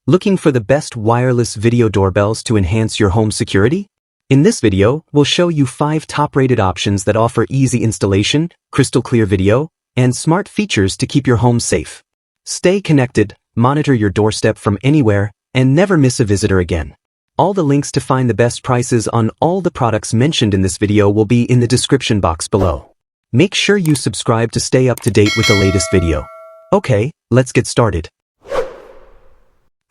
Looking for the best wireless video doorbells to enhance your home security? In this video, we'll show you 5 top-rated options that offer easy installation, crystal clear video, and smart features to keep your home safe. Stay connected, monitor your doorstep from anywhere, and never miss a visitor again. All the links to find the best prices on all the products mentioned in this video will be in the description box below. Make sure you subscribe to stay up to date with the latest video. Okay, let's get started.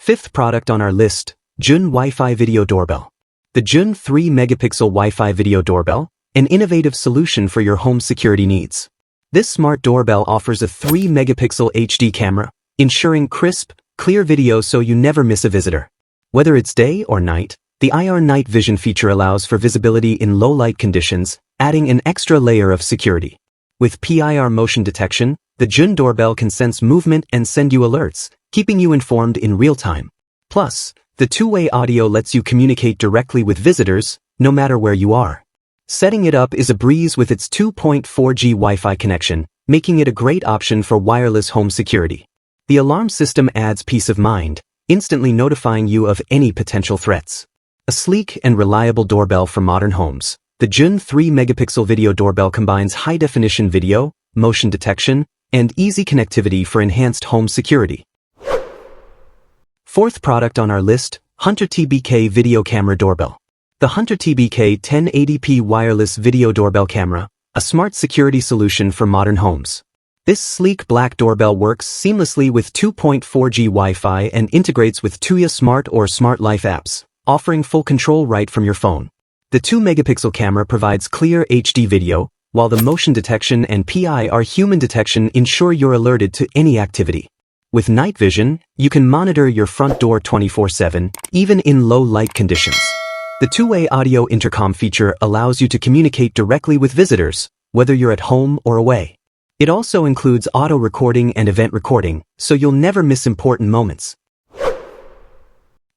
5th product on our list, Jooan WiFi Video Doorbell. The Jooan 3-megapixel Wi-Fi Video Doorbell, an innovative solution for your home security needs. This smart doorbell offers a 3-megapixel HD camera, ensuring crisp, clear video so you never miss a visitor. Whether it's day or night, the IR night vision feature allows for visibility in low light conditions, adding an extra layer of security. With PIR motion detection, the Jooan doorbell can sense movement and send you alerts, keeping you informed in real time. Plus, the two-way audio lets you communicate directly with visitors, no matter where you are. Setting it up is a breeze with its 2.4G Wi-Fi connection, making it a great option for wireless home security. The alarm system adds peace of mind, instantly notifying you of any potential threats. A sleek and reliable doorbell for modern homes, the Jooan 3-megapixel video doorbell combines high-definition video, motion detection, and easy connectivity for enhanced home security. 4th product on our list, HunterTBK Video Camera Doorbell. The HunterTBK 1080p Wireless Video Doorbell Camera, a smart security solution for modern homes. This sleek black doorbell works seamlessly with 2.4G Wi-Fi and integrates with Tuya Smart or Smart Life apps, offering full control right from your phone. The 2-megapixel camera provides clear HD video, while the motion detection and PIR human detection ensure you're alerted to any activity. With night vision, you can monitor your front door 24/7, even in low light conditions. The two-way audio intercom feature allows you to communicate directly with visitors, whether you're at home or away. It also includes auto recording and event recording, so you'll never miss important moments.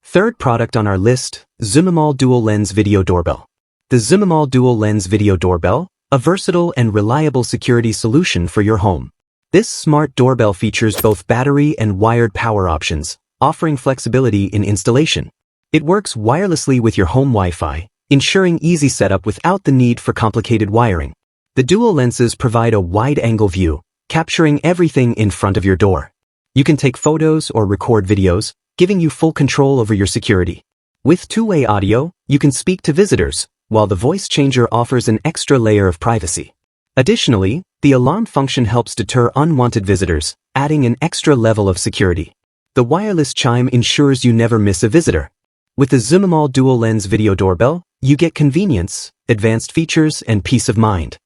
3rd product on our list, Zumimall Dual Lens Video Doorbell. The Zumimall Dual Lens Video Doorbell, a versatile and reliable security solution for your home. This smart doorbell features both battery and wired power options, offering flexibility in installation. It works wirelessly with your home Wi-Fi, ensuring easy setup without the need for complicated wiring. The dual lenses provide a wide-angle view, capturing everything in front of your door. You can take photos or record videos, giving you full control over your security. With two-way audio, you can speak to visitors, while the voice changer offers an extra layer of privacy. Additionally, the alarm function helps deter unwanted visitors, adding an extra level of security. The wireless chime ensures you never miss a visitor. With the Zumimall Dual Lens Video Doorbell, you get convenience, advanced features, and peace of mind.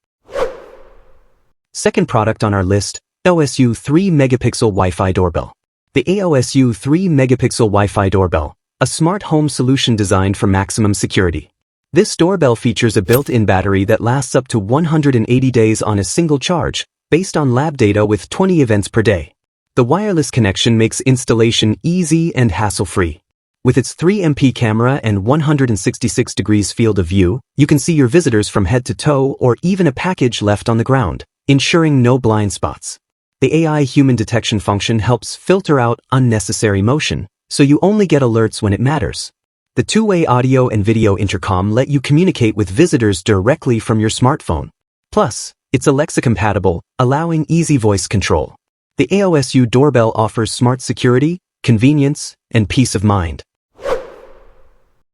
2nd product on our list, AOSU 3-megapixel Wi-Fi Doorbell. The AOSU 3-megapixel Wi-Fi Doorbell, a smart home solution designed for maximum security. This doorbell features a built-in battery that lasts up to 180 days on a single charge, based on lab data with 20 events per day. The wireless connection makes installation easy and hassle-free. With its 3MP camera and 166 degrees field of view, you can see your visitors from head to toe or even a package left on the ground, ensuring no blind spots. The AI human detection function helps filter out unnecessary motion, so you only get alerts when it matters. The two-way audio and video intercom let you communicate with visitors directly from your smartphone. Plus, it's Alexa-compatible, allowing easy voice control. The AOSU doorbell offers smart security, convenience, and peace of mind.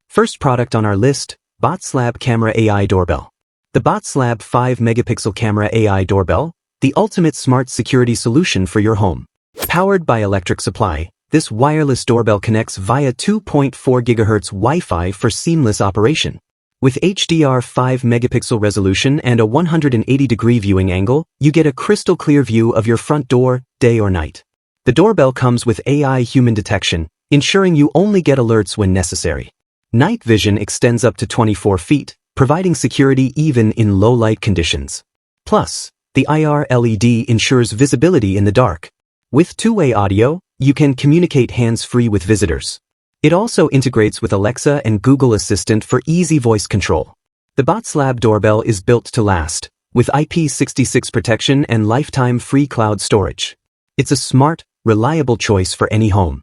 1st product on our list, Botslab Camera AI Doorbell. The Botslab 5-megapixel Camera AI Doorbell, the ultimate smart security solution for your home. Powered by electric supply, this wireless doorbell connects via 2.4 GHz Wi-Fi for seamless operation. With HDR 5-megapixel resolution and a 180-degree viewing angle, you get a crystal clear view of your front door, day or night. The doorbell comes with AI human detection, ensuring you only get alerts when necessary. Night vision extends up to 24 feet, providing security even in low light conditions. Plus, the IR LED ensures visibility in the dark. With two-way audio, you can communicate hands-free with visitors. It also integrates with Alexa and Google Assistant for easy voice control. The Botslab doorbell is built to last, with IP66 protection and lifetime free cloud storage. It's a smart, reliable choice for any home.